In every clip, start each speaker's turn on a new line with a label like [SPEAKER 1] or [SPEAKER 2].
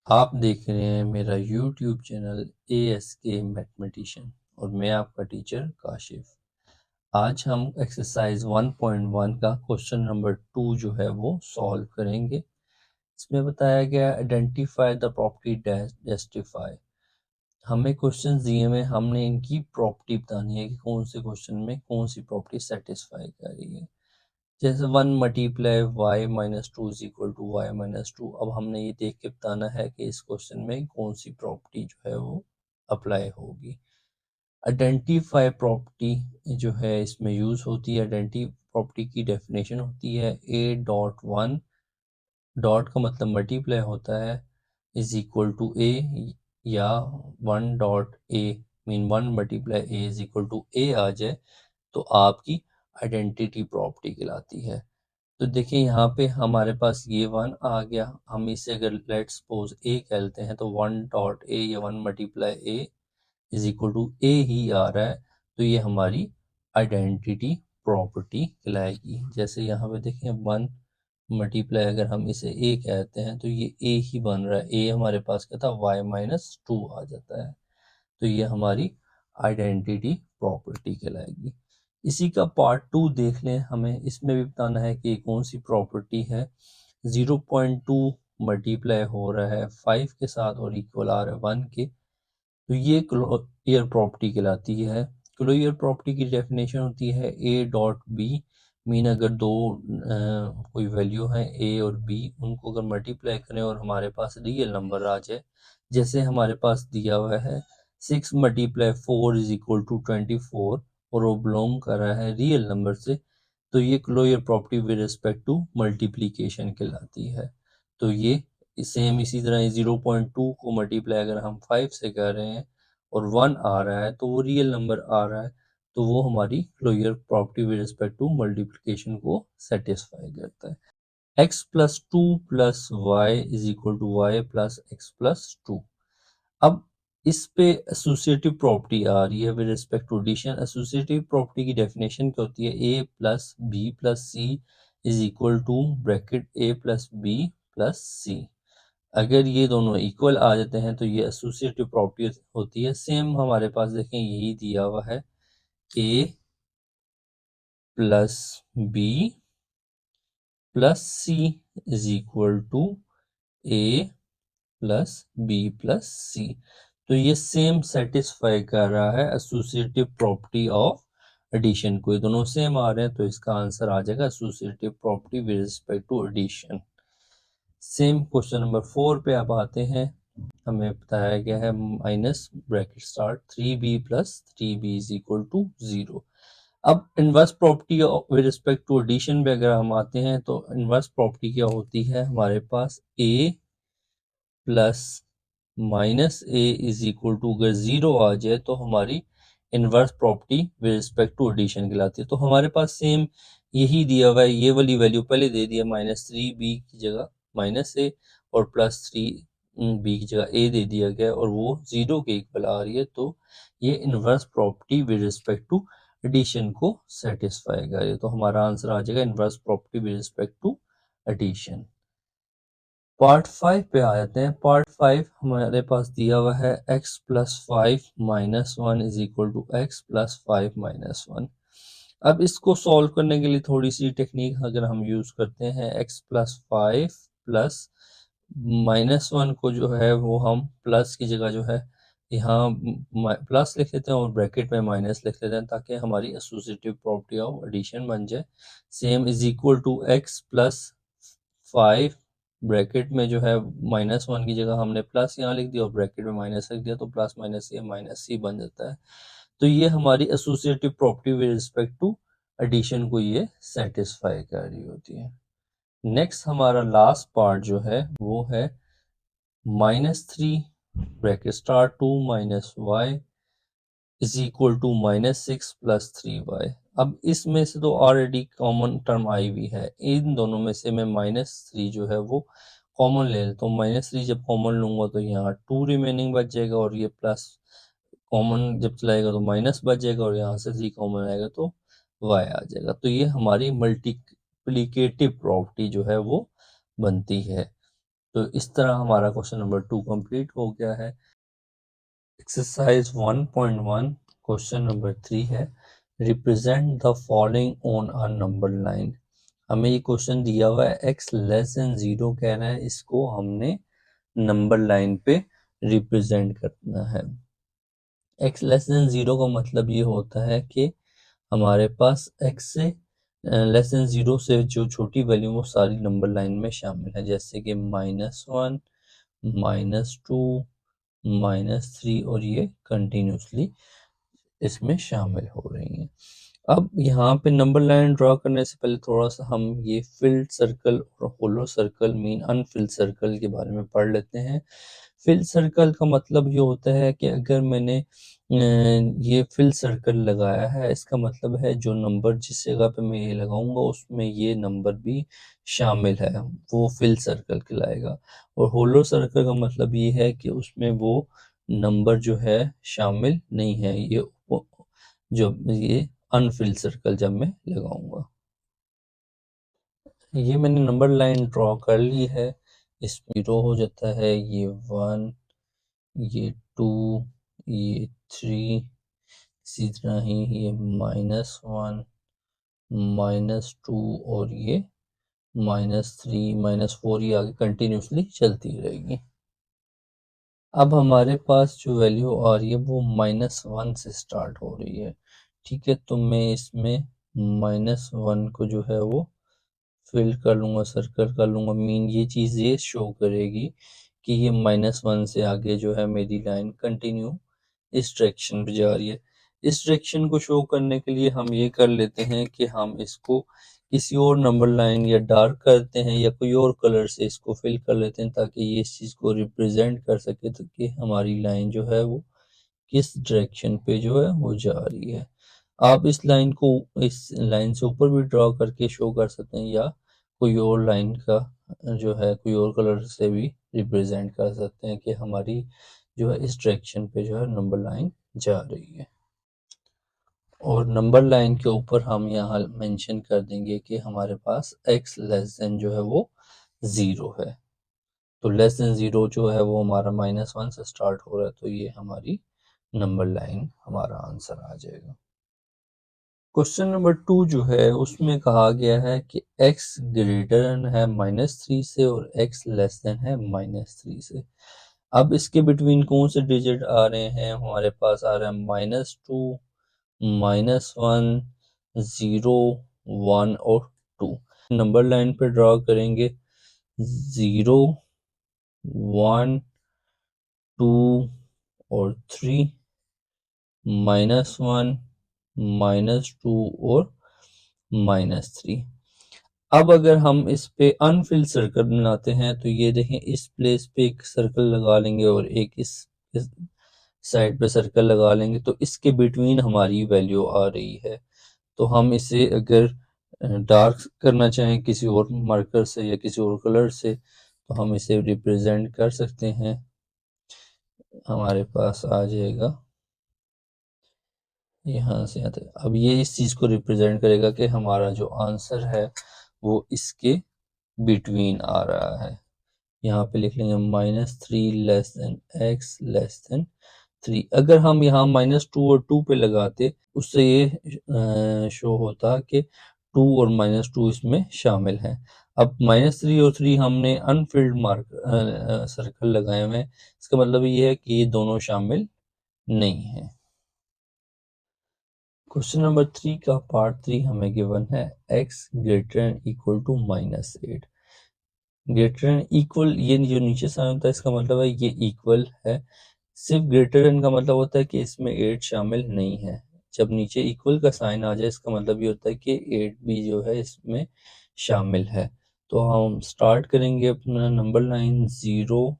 [SPEAKER 1] आप देख रहे हैं मेरा YouTube चैनल ASK मैथमेटिशियन और मैं आपका टीचर काशिफ। आज हम एक्सरसाइज 1.1 का क्वेश्चन नंबर 2 जो है वो सॉल्व करेंगे। इसमें बताया गया आइडेंटिफाई द प्रॉपर्टी जस्टिफाई। हमें क्वेश्चन दिए में हमने इनकी प्रॉपर्टी बतानी है कि कौन से क्वेश्चन में कौन सी प्रॉपर्टी सेटिस्फाई कर रही है। जैसे 1 multiply y minus two is equal to y minus two. अब हमने ये देख के बताना है कि इस क्वेश्चन में कौन सी प्रॉपर्टी जो है वो अप्लाई होगी। आइडेंटिफाई प्रॉपर्टी जो है इसमें यूज होती है। आइडेंटिफाई प्रॉपर्टी की डेफिनेशन होती है ए डॉट वन, डॉट का मतलब मल्टीप्लाई होता है, इज इक्वल टू ए, या one dot A mean one multiply A is equal to A आ जाए तो आपकी आइडेंटिटी प्रॉपर्टी कहलाती है। तो देखिए यहाँ पे हमारे पास ये वन आ गया। हम इसे अगर लेट सपोज ए कहते हैं तो वन डॉट ए या one multiply A is equal to A ही आ रहा है, तो ये हमारी आइडेंटिटी प्रॉपर्टी कहलाएगी। जैसे यहाँ पे देखें वन मल्टीप्लाई अगर हम इसे ए कहते हैं तो ये ए ही बन रहा है। ए हमारे पास क्या था, वाई माइनस टू आ जाता है, तो ये हमारी आइडेंटिटी प्रॉपर्टी कहलाएगी। इसी का पार्ट 2 देख लें। हमें इसमें भी बताना है कि कौन सी प्रॉपर्टी है। 0.2 मल्टीप्लाई हो रहा है 5 के साथ और इक्वल आ रहा है 1 के, तो ये क्लोजर प्रॉपर्टी कहलाती है। क्लोजर प्रॉपर्टी की डेफिनेशन होती है ए डॉट बी, मीन अगर दो कोई वैल्यू है ए और बी, उनको अगर मल्टीप्लाई करें और हमारे पास रियल नंबर आ जाए, जैसे हमारे पास दिया हुआ है 6 मल्टीप्लाई 4 इज इक्वल टू 24 और वो बिलोंग कर रहा है रियल नंबर से, तो ये closure property with respect to multiplication कहलाती है। तो ये सेम इसी तरह 0.2 को मल्टीप्लाई अगर हम 5 से कर रहे हैं और 1 आ रहा है तो वो रियल नंबर आ रहा है, तो वो हमारी closure property with respect to multiplication को सेटिस्फाई करता है। x plus two plus y is equal to y plus x plus two. अब इस पे एसोसिएटिव प्रॉपर्टी आ रही है with respect to addition. Associative property की डेफिनेशन क्या होती है, A plus B plus C is equal to bracket A plus B plus C. अगर ये दोनों इक्वल आ जाते हैं तो ये एसोसिएटिव प्रॉपर्टी होती है। सेम हमारे पास देखें यही दिया हुआ है, A plus B plus C is equal to A plus B plus C. तो ये सेम सेटिस्फाई कर रहा है एसोसिएटिव प्रॉपर्टी ऑफ एडिशन को। ये दोनों सेम आ रहे हैं तो इसका आंसर आ जाएगा associative property with respect to addition. Same question number 4 पे अब आते हैं। हमें बताया गया है minus bracket start 3b plus 3b is equal to 0। अब inverse property with respect to addition पे अगर हम आते हैं तो इनवर्स प्रॉपर्टी क्या होती है, हमारे पास a plus minus a is equal to अगर 0 आ जाए तो हमारी inverse property with respect to addition कहलाती है। तो हमारे पास सेम यही दिया हुआ है, ये वाली वैल्यू पहले दे दिया, माइनस थ्री बी की जगह माइनस ए और प्लस थ्री बी की जगह ए दे दिया गया और वो 0 के इक्वल आ रही है, तो ये inverse property with respect to addition को सेटिस्फाई कर रही है। तो हमारा आंसर आ जाएगा inverse property with respect to addition. Part 5 पे आ जाते हैं। पार्ट 5 हमारे पास दिया हुआ है x plus five minus one is equal to x plus five minus one. अब इसको सॉल्व करने के लिए थोड़ी सी टेक्निक अगर हम यूज करते हैं, x plus five plus minus one को जो है वो हम प्लस की जगह जो है यहाँ प्लस लिख लेते हैं और ब्रैकेट में माइनस लिख लेते हैं ताकि हमारी एसोसिएटिव प्रॉपर्टी ऑफ एडिशन बन जाए। Same is equal to x plus five, bracket में जो है माइनस वन की जगह हमने प्लस यहाँ लिख दिया और ब्रैकेट में माइनस लिख दिया, तो प्लस माइनस ये माइनस सी बन जाता है। तो ये हमारी associative property with respect to addition को ये सेटिस्फाई कर रही होती है। नेक्स्ट हमारा लास्ट पार्ट जो है वो है minus three bracket start two minus y is equal to minus six plus three y. अब इसमें से तो ऑलरेडी कॉमन टर्म आई हुई है, इन दोनों में से मैं माइनस थ्री जो है वो कॉमन ले लेता हूँ। माइनस थ्री जब कॉमन लूंगा तो यहाँ टू रिमेनिंग बच जाएगा और ये प्लस कॉमन जब चलाएगा तो माइनस बच जाएगा और यहाँ से थ्री कॉमन आएगा तो वाई आ जाएगा। तो ये हमारी मल्टीप्लिकेटिव प्रॉपर्टी जो है वो बनती है। तो इस तरह हमारा क्वेश्चन नंबर 2 कंप्लीट हो गया है। एक्सरसाइज 1.1 क्वेश्चन नंबर 3 है, represent the following on a number line. हमें ये क्वेश्चन दिया हुआ है, x लेस देन 0 कह रहा है, इसको हमने नंबर लाइन पे रिप्रेजेंट करना है। x लेस देन 0 का मतलब ये होता है कि हमारे पास x से लेस देन 0 से जो छोटी वैल्यू वो सारी नंबर लाइन में शामिल है, जैसे कि -1, -2, -3 और ये कंटिन्यूसली इसमें शामिल हो रही हैं। अब यहाँ पे नंबर लाइन ड्रॉ करने से पहले थोड़ा सा हम ये फिल्ड सर्कल और होलो सर्कल मीन अनफिल्ड सर्कल के बारे में पढ़ लेते हैं। फिल्ड सर्कल का मतलब ये होता है कि अगर मैंने ये फिल्ड सर्कल लगाया है, इसका मतलब है जो नंबर जिस जगह पे मैं ये लगाऊंगा उसमें ये नंबर भी शामिल है, वो फिल्ड सर्कल कहलाएगा। और होलो सर्कल का मतलब ये है कि उसमें वो नंबर जो है शामिल नहीं है, जो ये अनफिल्ड सर्कल जब मैं लगाऊंगा। ये मैंने नंबर लाइन ड्रॉ कर ली है, इसमें 0 हो जाता है, ये 1, ये 2, ये 3, इसी तरह ही ये -1, -2 और ये -3, -4, ये आगे कंटिन्यूसली चलती रहेगी। अब हमारे पास जो वैल्यू आ रही है वो -1 से स्टार्ट हो रही है, ठीक है। तो मैं इसमें -1 को जो है वो फिल कर लूँगा, सर्कल कर लूँगा। मीन ये चीज़ ये शो करेगी कि ये -1 से आगे जो है मेरी लाइन कंटिन्यू इस डायरेक्शन पे जा रही है। इस डायरेक्शन को शो करने के लिए हम ये कर लेते हैं कि हम इसको किसी और नंबर लाइन या डार्क करते हैं या कोई और कलर से इसको फिल कर लेते हैं, ताकि ये इस चीज़ को रिप्रेजेंट कर सके तो कि हमारी लाइन जो है वो किस डायरेक्शन पे जो है वो जा रही है। आप इस लाइन को इस लाइन से ऊपर भी ड्रॉ करके शो कर सकते हैं, या कोई और लाइन का जो है कोई और कलर से भी रिप्रेजेंट कर सकते हैं कि हमारी जो है इस डायरेक्शन पे जो है नंबर लाइन जा रही है। और नंबर लाइन के ऊपर हम यहाँ मेंशन कर देंगे कि हमारे पास x लेस देन जो है वो 0 है। तो लेस देन 0 जो है वो हमारा -1 से स्टार्ट हो रहा है, तो ये हमारी नंबर लाइन हमारा आंसर आ जाएगा। क्वेश्चन नंबर 2 जो है उसमें कहा गया है कि x ग्रेटर है -3 से और x लेस देन है -3 से। अब इसके बिटवीन कौन से डिजिट आ रहे हैं, हमारे पास आ रहा है -2, -1, 0, 1 और 2। नंबर लाइन पे ड्रॉ करेंगे, 0, 1, 2 और 3, -1, -2 और -3। अब अगर हम इस पे अनफिल्ड सर्कल बनाते हैं तो ये देखें, इस प्लेस पे एक सर्कल लगा लेंगे और एक इस साइड पे सर्कल लगा लेंगे, तो इसके बिटवीन हमारी वैल्यू आ रही है। तो हम इसे अगर डार्क करना चाहें किसी और मार्कर से या किसी और कलर से, तो हम इसे रिप्रेजेंट कर सकते हैं। हमारे पास आ जाएगा, यहाँ से आते अब ये इस चीज़ को रिप्रेजेंट करेगा कि हमारा जो आंसर है वो इसके बिटवीन आ रहा है। यहाँ पे लिख लेंगे -3 less than x less then 3। अगर हम यहाँ -2 और 2 पे लगाते, उससे ये शो होता कि 2 और -2 इसमें शामिल हैं। अब -3 और 3 हमने अनफिल्ड मार्क सर्कल लगाए हुए हैं, इसका मतलब ये है कि ये दोनों शामिल नहीं है। क्वेश्चन नंबर 3 का पार्ट 3 हमें गिवन है, x greater and equal to -8। Greater and equal, ये जो नीचे साइन होता है इसका मतलब है ये इक्वल है। सिर्फ ग्रेटर एंड का मतलब होता है कि इसमें 8 शामिल नहीं है। जब नीचे इक्वल का साइन आ जाए इसका मतलब ये होता है कि 8 भी जो है इसमें शामिल है। तो हम स्टार्ट करेंगे अपना नंबर लाइन, 0,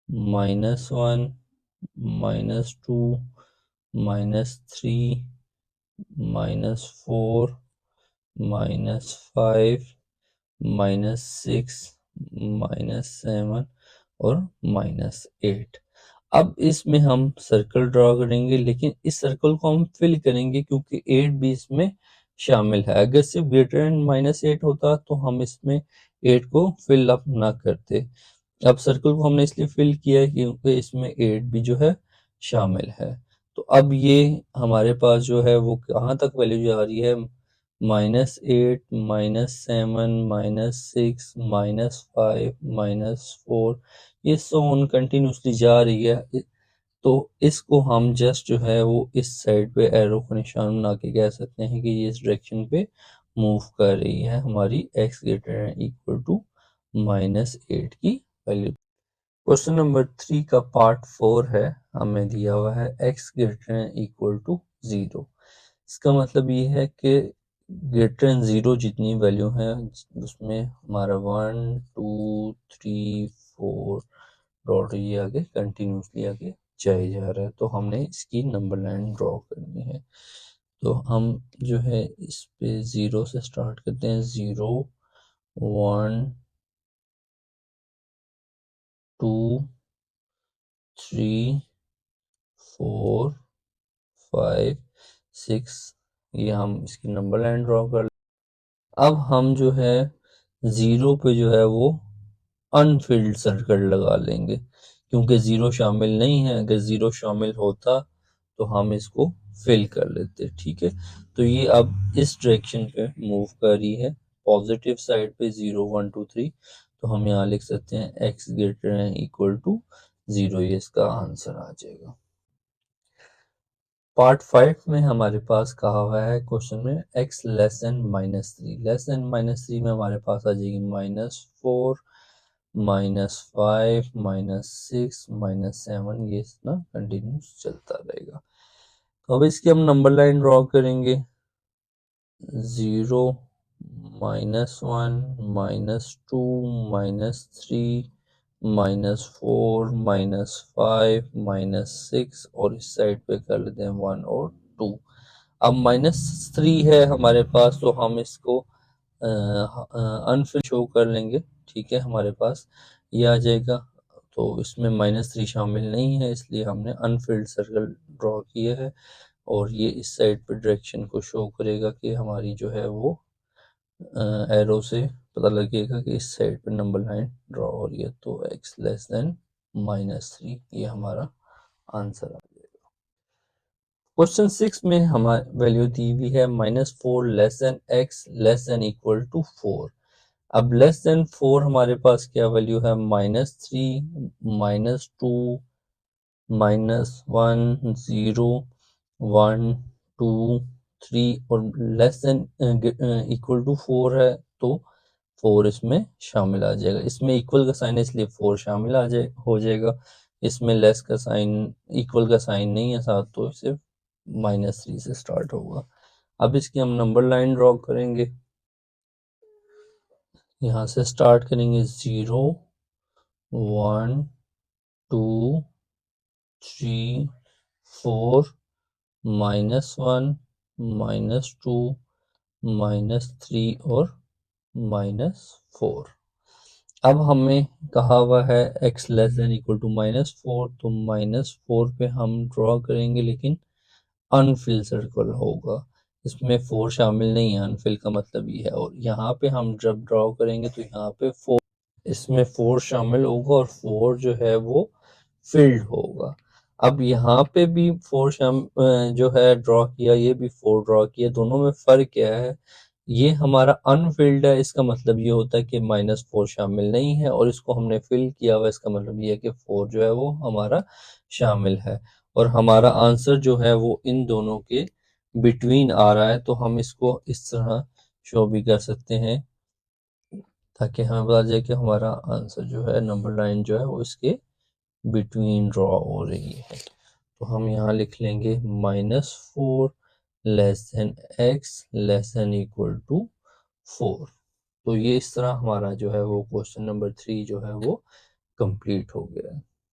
[SPEAKER 1] -1, -2, -3, -4, -5, -6, -7 और -8। अब इसमें हम सर्कल ड्रॉ करेंगे, लेकिन इस सर्कल को हम फिल करेंगे क्योंकि 8 भी इसमें शामिल है। अगर सिर्फ ग्रेटर एंड -8 होता तो हम इसमें 8 को फिल अप ना करते। अब सर्कल को हमने इसलिए फिल किया है क्योंकि इसमें 8 भी जो है शामिल है। तो अब ये हमारे पास जो है वो कहाँ तक वैल्यू जा रही है, -8, -7, -6, -5, -4, ये सो ऑन कंटिन्यूसली जा रही है। तो इसको हम जस्ट जो है वो इस साइड पे एरो को निशान बना के कह सकते हैं कि ये इस डायरेक्शन पे मूव कर रही है हमारी x greater than equal to -8 की वैल्यू। क्वेश्चन नंबर 3 का पार्ट 4 है, हमें दिया हुआ है x greater than equal to 0। इसका मतलब ये है कि ग्रेटर देन 0 जितनी वैल्यू है उसमें हमारा 1 2 3 4 डॉट ये आगे कंटिन्यूसली आगे जाए जा रहा है। तो हमने इसकी नंबर लाइन ड्रॉ करनी है। तो हम जो है इस पे 0 से स्टार्ट करते हैं। 0 1 2 3 4 5 6, ये हम इसकी नंबर लाइन ड्रॉ कर। अब हम जो है 0 पे जो है वो अनफिल्ड सर्कल लगा लेंगे क्योंकि 0 शामिल नहीं है। अगर 0 शामिल होता तो हम इसको फिल कर लेते, ठीक है। तो ये अब इस डायरेक्शन पे मूव कर रही है, पॉजिटिव साइड पे 0 1 2 3। तो हम यहाँ लिख सकते हैं x greater than equal to 0, ये इसका आंसर आ जाएगा। पार्ट 5 में हमारे पास कहा हुआ है क्वेश्चन में x less then -3, less than -3 में हमारे पास आ जाएगी -4, -5, -6, -7, ये ना कंटिन्यूस चलता रहेगा। तो अब इसकी हम नंबर लाइन ड्रॉ करेंगे। 0 -1 -2 -3 -4 -5 -6 और इस साइड पे कर लेते हैं 1 और 2। अब -3 है हमारे पास तो हम इसको अनफिल शो कर लेंगे, ठीक है। हमारे पास ये आ जाएगा, तो इसमें -3 शामिल नहीं है इसलिए हमने अनफिल्ड सर्कल ड्रॉ किया है। और ये इस साइड पे डायरेक्शन को शो करेगा कि हमारी जो है वो एरो से पता लगेगा कि इस साइड पे नंबर लाइन ड्रॉ हो रही है। तो x लेस देन -3 ये हमारा आंसर आ जाएगा। क्वेश्चन 6 में हमारी वैल्यू दी हुई है -4 less than x less than equal to 4। अब लेस देन 4 हमारे पास क्या वैल्यू है, -3 -2 -1 0 1 2 3 और लेस देन इक्वल टू 4 है तो 4 इसमें शामिल आ जाएगा। इसमें इक्वल का साइन है इसलिए 4 शामिल आ जाए हो जाएगा। इसमें लेस का साइन, इक्वल का साइन नहीं है साथ, तो इसे -3 से स्टार्ट होगा। अब इसकी हम नंबर लाइन ड्रॉ करेंगे, यहाँ से स्टार्ट करेंगे 0 1 2 3 4 -1 -2 -3 और -4। अब हमें कहा हुआ है x less than equal to -4, तो -4 पे हम ड्रॉ करेंगे लेकिन अनफिल सर्कल होगा, इसमें 4 शामिल नहीं है। अनफिल का मतलब ये है। और यहाँ पे हम जब ड्रॉ करेंगे तो यहाँ पे 4, इसमें 4 शामिल होगा और 4 जो है वो फिल्ड होगा। अब यहाँ पे भी 4 जो है ड्रॉ किया, ये भी 4 ड्रॉ किया, दोनों में फ़र्क क्या है, ये हमारा अनफिल्ड है, इसका मतलब ये होता है कि -4 शामिल नहीं है, और इसको हमने फिल किया हुआ, इसका मतलब ये है कि 4 जो है वो हमारा शामिल है। और हमारा आंसर जो है वो इन दोनों के बिटवीन आ रहा है। तो हम इसको इस तरह शो भी कर सकते हैं ताकि हमें पता चले कि हमारा आंसर जो है, नंबर लाइन जो है वो इसके बिटवीन ड्रॉ हो रही है। तो हम यहाँ लिख लेंगे -4 less than x less than equal to 4। तो ये इस तरह हमारा जो है वो क्वेश्चन नंबर 3 जो है वो कंप्लीट हो गया है।